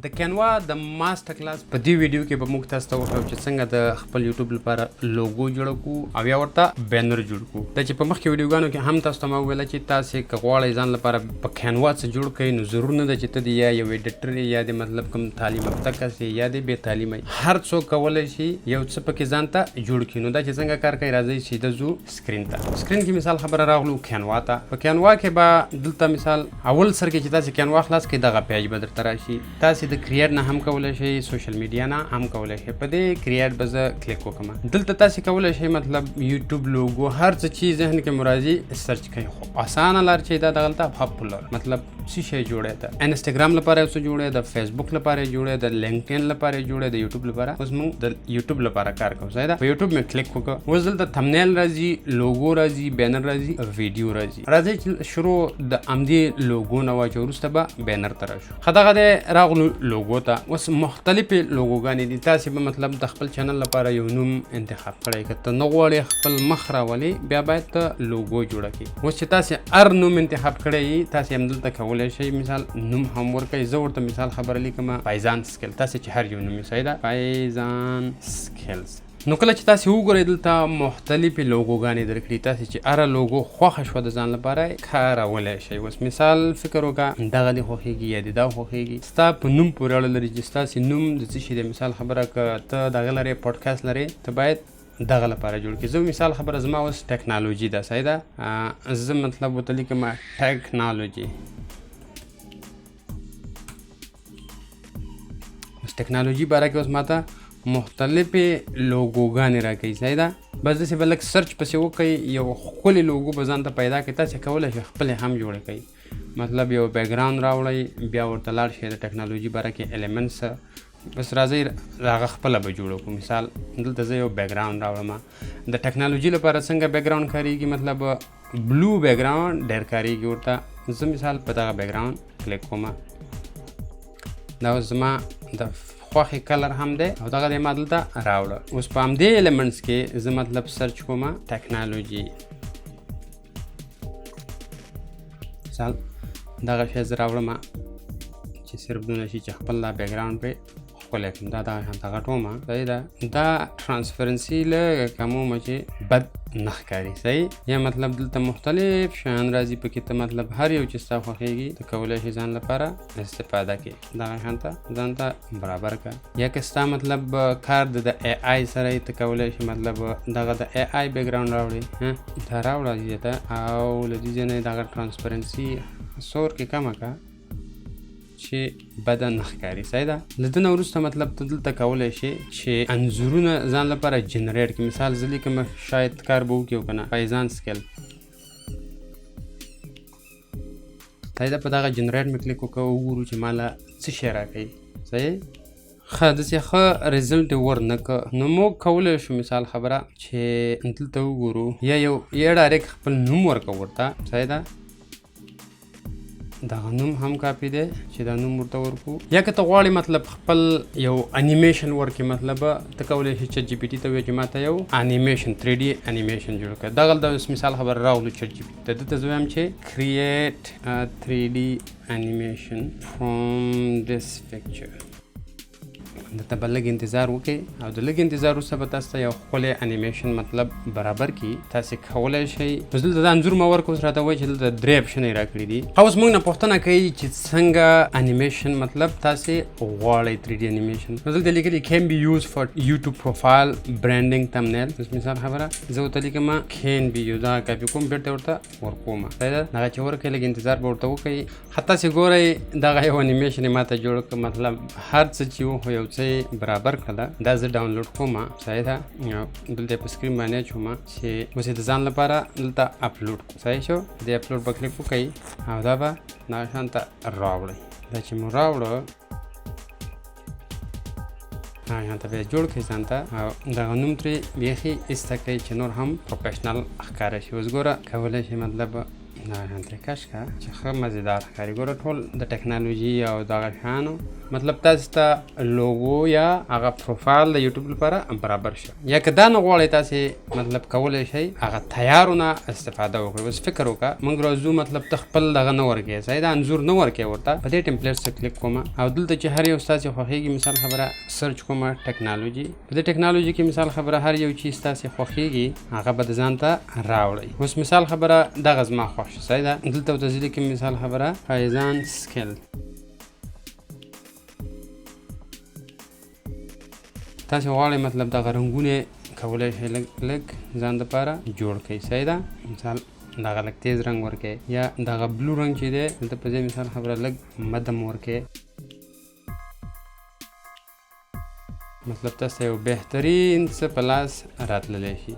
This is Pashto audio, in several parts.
د کینوا د ماستر کلاس په دې ویډیو کې به موږ تاسو ته وښیو چې څنګه د خپل یوټیوب لپاره لوګو جوړ کړو او یا ورته بینر جوړ کړو. دا چې په مخکې ویډیوګانو کې هم تاسو ته ما وویل چې تاسو که غواړئ ځان لپاره په کینوا څه جوړ کړئ نو ضرور نه ده چې ته یا یو ایډیټر یا د مطلب کوم تعلیم یافته کس یا د بې تعلیمه هر څوک کولی شي یو څه پکې ځان ته جوړ کړي. نو دا چې څنګه کار کوي راځئ سیده ځو سکرین ته. سکرین کې مثال خبره راغلو کینوا ته. په کینوا کې به دلته مثال اول سر کې چې تاسو کینوا خلاص کړئ دغه پیج به درته راشي. تاسو د کریټ نه هم کولی شئ، سوشل میډیا نه هم کولی شئ. په دې کریټ به زه کلیک وکړم. دلته تاسو کولی شئ مطلب یوټیوب لوګو هر څه چیز ذهن کې مرادي سرچ کړئ. خو اسانه لار چې دا دغلته پاپولر مطلب څه شی جوړه ده. انستګرام لپاره څه جوړه ده، فیسبوک لپاره جوړه ده، لینکډین لپاره جوړه ده، یوټیوب لپاره. اوس موږ د یوټیوب لپاره کار کوو. زه دا په یوټیوب مې کلیک وکړ. اوس دلته تمنیل راځي، لوګو راځي، بینر راځي، ویډیو راځي. راځي چې شروع د امدې لوګو نه واچو وروسته به بینر ته راشو. خدغه د راغلو لوګو ته. اوس مختلفې لوګوګانې دي. تاسو به مطلب د خپل چینل لپاره یو نوم انتخاب کړئ. که ته نه غواړې خپل مخ راولي بیا باید ته لوګو جوړه کړې. اوس چې تاسو هر نوم انتخاب کړئ تاسو هم دلته کولی شئ مثال نوم هم ورکړئ. زه ورته مثال خبره لیکم فایزان سکل. تاسو چې هر یو نوم یې صحیح ده فایزان سکلز. نو کله چې تاسو وګورئ دلته مختلفې لوګوګانې درکړي. تاسو چې هره لوګو خوښه شوه د ځان لپاره کارولی شئ. اوس مثال فکر وکړه دغه دې خوښېږي یا دې دا خوښېږي. ستا په نوم پورې اړه لري چې ستاسې نوم د څه شي دی. مثال خبره که ته دغه لرې پوډکاسټ لرې ته باید دغه لپاره جوړ کړي. زه مثال خبره زما اوس ټیکنالوژي ده صحیح ده. زه مطلب ورته لیکم ټیکنالوژي. اوس ټیکنالوژي باره کې اوس ماته مختلفې لوګوګانې راکوي صحیح ده. بس داسې به لږ سرچ پسې وکړئ یو ښکلې لوګو به ځان ته پیدا کړئ. تاسې کولی شئ خپلې هم جوړه کړئ. مطلب یو بیکګراوند راوړئ بیا ورته لاړ شئ د ټیکنالوژي باره کې ایلیمنټس بس راځئ هغه خپله به جوړه کړو. مثال دلته زه یو بیکګراوند راوړم. د ټیکنالوژي لپاره څنګه بیکګراوند کارېږي مطلب بلو بیکګراوند ډېر کارېږي ورته. زه مثال په دغه بیکګراوند کلیک کوم. دا اوس زما د خوښې کلر هم دی او دغه دی ما دلته راوړه. اوس په همدې ایلیمنټس کې زه مطلب سرچ کوم ټیکنالوژي. مثال دغه شی زه راوړم چې صرف دونه شي چې خپل دا بیکګراوند پرې ښکلی کړم. دا دغه شان ته غټوم صحیح ده. دا ټرانسپرنسي لږه کمومه چې بد نه ښکاري صحیح. یا مطلب دلته مختلف شیان راځي پکې. ته مطلب هر یو چې ستا خوښېږي ته کولی شي ځان لپاره استفاده کړي. دغه شان ته ځان ته برابر کړه. یا که ستا مطلب کار د ای آی سره یې ته کولی شي مطلب دغه د ای آی بیکګراوند راوړي. دا راوړه دې ته او له دې ځای نه دغه ټرانسپرنسي سور کې کمه کړه چې بده نه ښکاري صحیح ده. له ده نه وروسته مطلب ته دلته کولی شي چې انځورونه ځان لپاره جنریټ کړي. مثال زه لیکم شاید کار به وکړي او که نه فایزان سکل صحیح ده. په دغه جنریټ مې کلیک وکړه وګورو چې ما له څه شی راکوي صحیح. ښه داسې ښه ریزلټ یې ورنه که نو موږ کولی شو مثال خبره چې دلته وګورو یا ډایرکټ خپل نوم ورکړو ورته صحیح ده. دغه نوم هم کاپی دی چې دا نوم ورته ورکو. یا که ته غواړې مطلب خپل یو انیمیشن ورکړي مطلب ته کولی شي چټ جی پی ټي ته ووایې چې ما ته یو انیمیشن 3D انیمیشن جوړ کړه. دغه د مثال خبر راغلو چټ جی پی ټي ته دلته زه وایم چې کریټ 3D انیمیشن فرام دس پکچر. دلته به لږ انتظار وکړئ او د لږ انتظار وروسته به تاسو ته یو ښکلی انیمیشن مطلب برابر کړي. تاسې کولی شئ اوس دلته د انځور ما ورکړه. اوس راته وایي چې دلته 3 اپشنې راکړي دي. اوس موږ نه پوښتنه کوي چې څنګه انیمیشن مطلب تاسې غواړئ 3D انیمیشن. نو دلته لیکلي کین بي یوز فار یوټیوب پروفایل برانډینګ تمنیل. اوس مثال خبره زه ورته لیکم کین بي یوز. دا کاپي کوم بیرته ورته ورکوم صحیح ده. دغه چې ورکړئ لږ انتظار به ورته وکړئ. حتی چې ګورئ دغه یو انیمیشن یې ما ته جوړ کړه. مطلب هر څه چې و خو یو څه برابر کړله. دا زه ډاونلوډ کوم صحیح ده. دلته په سکرین باندې اچوم چې اوس یې د ځان لپاره دلته اپلوډ کړو صحیح شو. د اپلوډ به کلیک وکړئ او دا به دغه شان ته راوړئ. دا چې مو راوړه هغه شان ته به یې جوړ کړئ ځان ته او دغه نوم ترې بیخي ایسته کړئ چې نور هم پروفیشنل ښکاره شي. اوس ګوره کولی شئ مطلب نه کش کا چې ښه مزیدار ښکاري. ګوره ټول د ټکنالوژي او دغه شیانو مطلب تاسو ته لوګو یا هغه پروفایل د یوټیوب لپاره برابر شي. یا که دا نه غواړئ تاسې مطلب کولی شئ هغه تیارونه استفاده وکړئ. اوس فکر وکړه موږ راځو مطلب ته خپل دغه نه ورکوې صحیح ده انځور نه ورکوې ورته په دې ټمپلیټ څه کلیک کوم او دلته چې هر یو ستاسې خوښېږي مثال خبره سرچ کوم ټکنالوژي. په دې ټکنالوژي کې مثال خبره هر یو چې ستاسې خوښېږي هغه به د ځان ته راوړئ. اوس مثال خبره دغه زما خوښ شي صحیح ده. دلته ورته زه لیکم مثال خبره فیضان سکل. تاسې غواړئ مطلب دغه رنګونه کولی شئ لږ لږ ځان دپاره جوړ کړئ صحیح ده. مثال دغه لږ تیز رنګ ورکړئ یا دغه بلو رنګ چې دی دلته په ځای مثال خبره لږ مدم ورکړئ. مطلب تاسو یو بهترین څه په لاس راتللی شي.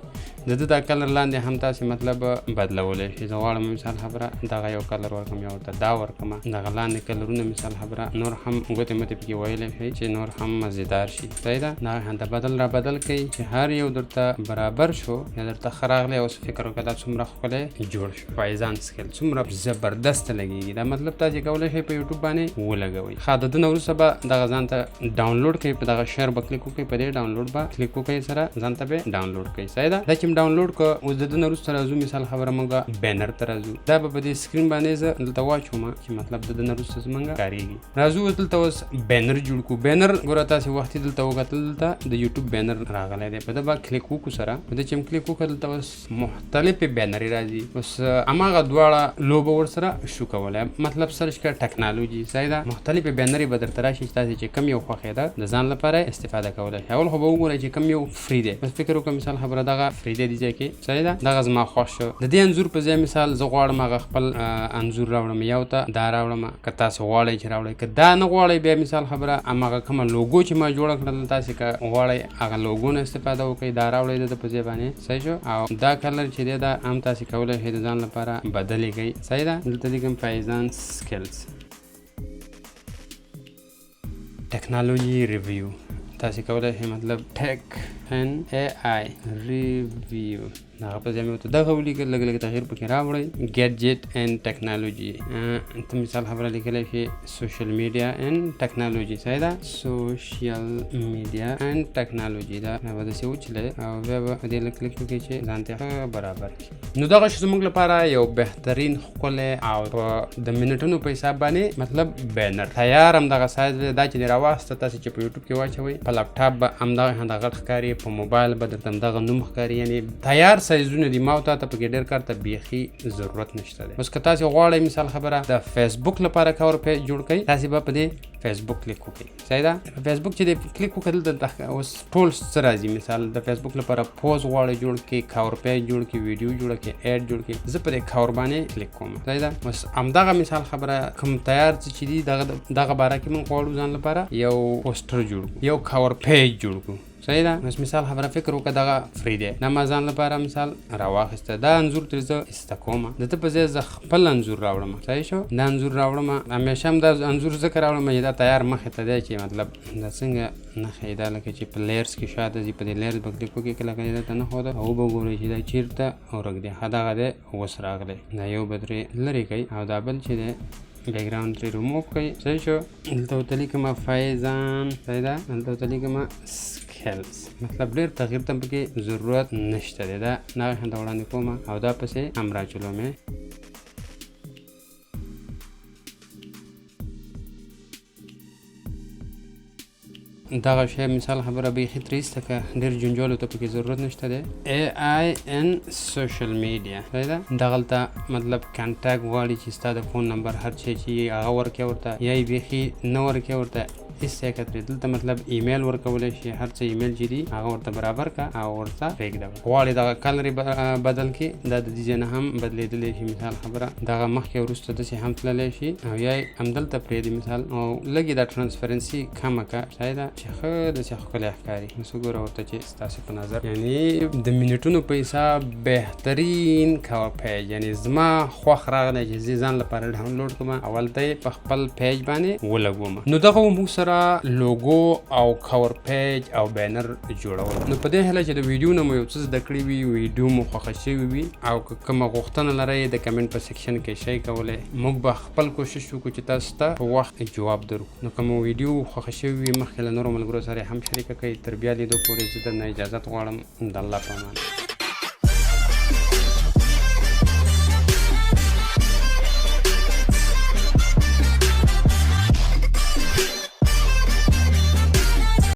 د ده دا کلر لاندې هم تاسې مطلب بدلولی شي. زه غواړم مثال خبره دغه یو کلر ورکړم یا ورته دا ورکړم. دغه لاندې کلرونه مثال خبره نور هم ګوتې متې پکې ویلی شئ چې نور هم مزیدار شي صحیح ده. دغه شانته بدل را بدل کوئ چې هر یو درته برابر شو یا درته ښه راغلی. اوس فکر وکړه دا څومره ښکلی جوړ شو. فیضان سکل څومره زبردسته لګېږي. دا مطلب تاسې کولی شئ په یوټیوب باندې ولګوئ. ښه د ده نه وروسته به دغه ځان ته ډاونلوډ کوئ. په دغه شیر به کلیک وکړئ. په دې ډاونلوډ به کلیک وکړئ سره ځان ته به ډاونلوډ کوئ صحیح ده. دا چې ډاونلوډ کړه اوس د ده نه وروسته راځو مثال خبره موږ بینر ته راځو. دا به په دې سکرین باندې زه دلته واچوم چې مطلب د ده نه وروسته زموږ کارېږي. راځو اوس دلته اوس بینر جوړ کړو. بینر ګوره تاسې وختي دلته وکتل دلته د یوټیوب بینر راغلی دی. په ده به کلیک وکړو سره. په ده چې م کلیک وکړه دلته اوس مختلفې بینرې راځي. اوس هماغه دواړه لوبه ورسره شو کولی. مطلب سرچ کړه ټکنالوژي صحیح ده. مختلفې بینرې به درته راشي چې تاسې چې کم یو خوښېده د ځان لپاره استفاده کولی شئ. اول خو به وګورئ چې کم یو فری دی. بس فکر وکړه مثال خبره دغه فری دی دې ځای کې صحیح ده. دغه زما خوښ شو. د دې انځور په ځای مثال زه غواړم هغه خپل انځور راوړم یا ورته دا راوړم. که تاسو غواړئ چې راوړئ که دا نه غواړئ بیا مثال خبره هماغه کومه لوګو چې ما جوړه کړل تاسې که غواړئ هغه لوګو نه استفاده وکړئ دا راوړئ د په ځای باندې صحیح شو. او دا کلر چې دی دا هم تاسې کولی شئ د ځان لپاره بدلې کړئ صحیح ده. دلته لیکم فیضان سکلز ټکنالوژي ریویو. تاسې کولی شئ مطلب ټیک ان ای آی ریویو هغه په ځای مې ورته دغه ولیکل لږ لږ تغییر پکې راوړئ. ګیډجټ اینډ ټکنالوژي ته مثال خبره لیکلی شي سوشل میډیا اینډ ټکنالوژي صحیح ده. سوشل میډیا اینډ ټکنالوژي دا به داسې وچلئ او بیا به په دې لږ کلیک وکړئ چې ځان ته ښه برابر کړي. نو دغه شی زموږ لپاره یو بهترین ښکلی او په د منټونو په حساب باندې مطلب بینر تیار همدغه سایز دی. دا چې دې راواخیسته تاسې چې په یوټیوب کې واچوئ په لپټاپ به همدغه شان غټ ښکاري. په موبایل به درته همدغه نوم ښکاري. یعنې تیار سایزونه دي. ما او تا ته پکې ډېر کار ته بیخي ضرورت نشته دی. اوس که تاسې غواړئ مثال خبره د فیسبوک لپاره کور پیج جوړ کړئ تاسې به په دې فیسبوک کلیک وکړئ صحیح ده. فیسبوک چې د کلیک وکړئ دلته اوس ټول څه راځي. مثال د فیسبوک لپاره پوز غواړئ جوړ کړئ کور پیج جوړ کړئ ویډیو جوړ کړئ ایډ جوړ کړئ. زه په دې کور باندې کلیک کوم صحیح ده. اوس همدغه مثال خبره کوم تیار چې دي دغه باره کې موږ غواړو ځان لپاره یو پوسټر جوړ کړو یو کور پیج جوړ کړو صحیح ده. اوس مثال خبره فکر وکړه دغه فری دی. دا ما ځان لپاره مثال راواخیسته. دا انځور ترې زه ایسته کوم. د ته په ځای زه خپل انځور راوړم صحیح شو. دا انځور راوړم همیشه هم دا انځور ځکه راوړم چې دا تیار مخې ته دی چې مطلب دا څنګه نښې دا لکه چې په لیرز کې شاته ځي په دې لیرز به کلیک وکړئ کله کله درته نه ښوده او به ګورئ چې دا چېرته ورک دی. ښه دغه دی اوس راغلی. دا یو به ترې لرې کوئ او دا بل چې دی بیکګراوند ترې ریموو کړئ صحیح شو. دلته ورته لیکم فیضان صحیح ده. دلته ورته لیکم سکلز مطلب ډېر تغییر ته پکې ضرورت نشته دی. دا هغه شانته وړاندې کوم او دا پسې هم راچلومې. دغه شی مثال خبره بیخي ترې ایسته که ډېر جنجالو ته پکې ضرورت نشته دی. ای آی ان سوشل میډیا صحیح ده. دغلته مطلب کانټاکټ غواړي چې ستا د فون نمبر هر شی چې هغه ورکړې ورته یا یې بیخي نه ورکړې ورته هېڅ یې کترې. دلته مطلب ایمیل ورکولی شي. هر څه ایمیل چې دي هغه ورته برابر کړه او ورته پرېږده. غواړې دغه کلر یې بدل کړي دا د دې ځای نه هم بدلېدلی شي. مثال خبره دغه مخکې وروسته داسې هم تللی شي او یا یې همدلته پرېږدي مثال او لږ یې دا ټرانسپرنسي کمه کړه صحیح ده چې ښه داسې ښکلی ښکاري. اوس وګوره ورته چې ستاسې په نظر یعنې د منټونو په حساب بهترین کور پیج یعنې زما خوښ راغلی چې زه ځان لپاره ډاونلوډ کړم اول ته یې په خپل پیج باندې ولګوم. نو دغه موږ سره سره لوګو او کور پیج او بینر جوړول. نو په دې هله چې د ویډیو نه مو یو څه زده کړي وي، ویډیو مو خوښه شوي وي او که کومه غوښتنه لرئ د کمنټ په سیکشن کې شی کولی، موږ به خپل کوشش وکړو چې تاسو ته په وخت جواب درکړو. نو کوم ویډیو خوښه شوي وي مخکې له نورو ملګرو سره هم شریکه کړئ. تر بیا لیدو پورې زه درنه اجازت غواړم. د الله په امان.